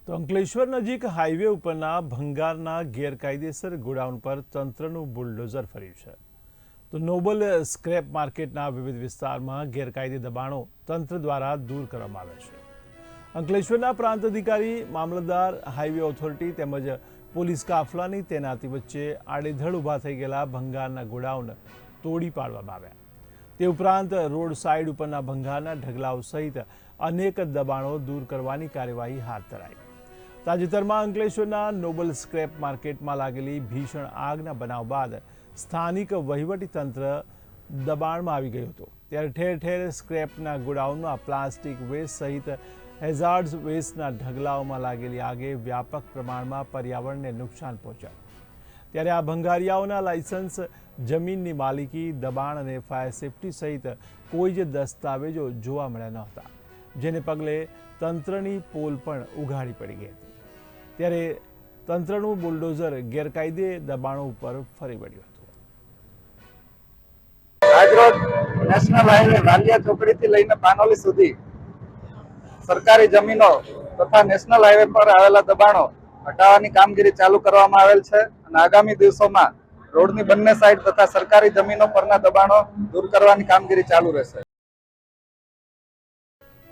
તો અંકલેશ્વર નજીક હાઈવે ઉપરના ભંગારના ગેરકાયદેસર ગોડાઉન પર તંત્રનું બુલડોઝર ફર્યું છે. તો નોબલ સ્ક્રેપ માર્કેટના વિવિધ વિસ્તારમાં ગેરકાયદે દબાણો તંત્ર દ્વારા દૂર કરવામાં આવે છે. અંકલેશ્વરના પ્રાંત અધિકારી, મામલતદાર, હાઈવે ઓથોરિટી તેમજ પોલીસ કાફલાની તૈનાતી વચ્ચે આડેધડ ઊભા થઈ ગયેલા ભંગારના ગોડાઉન તોડી પાડવામાં આવ્યા. તે ઉપરાંત રોડ સાઇડ ઉપરના ભંગારના ઢગલાઓ સહિત અનેક દબાણો દૂર કરવાની કાર્યવાહી હાથ ધરાઈ. તાજેતરમાં અંકલેશ્વરના નોબલ સ્ક્રેપ માર્કેટમાં લાગેલી ભીષણ આગના બનાવ બાદ સ્થાનિક વહીવટીતંત્ર દબાણમાં આવી ગયું હતું. ત્યારે ઠેર ઠેર સ્ક્રેપના ગોડાઉનમાં પ્લાસ્ટિક વેસ્ટ સહિત હેઝાર્ડ વેસ્ટના ઢગલાઓમાં લાગેલી આગે વ્યાપક પ્રમાણમાં પર્યાવરણને નુકસાન પહોંચાડ્યું. ત્યારે આ ભંગારિયાઓના લાયસન્સ, જમીનની માલિકી, દબાણ અને ફાયર સેફટી સહિત કોઈ જ દસ્તાવેજો જોવા મળ્યા ન હતા, જેને પગલે તંત્રની પોલ પણ ઉઘાડી પડી ગઈ હતી. ત્યારે તંત્રનું બુલડોઝર ગેરકાયદે દબાણો ઉપર ફરી વળ્યું હતું. આજરોજ નેશનલ હાઈવે લાલિયા ચોકડીથી લઈને પાનોલી સુધી સરકારી જમીનો તથા નેશનલ હાઈવે પર આવેલા દબાણો હટાવવાની કામગીરી ચાલુ કરવામાં આવેલ છે અને આગામી દિવસોમાં રોડની બંને સાઈડ તથા સરકારી જમીનો પરના દબાણો દૂર કરવાની કામગીરી ચાલુ રહેશે.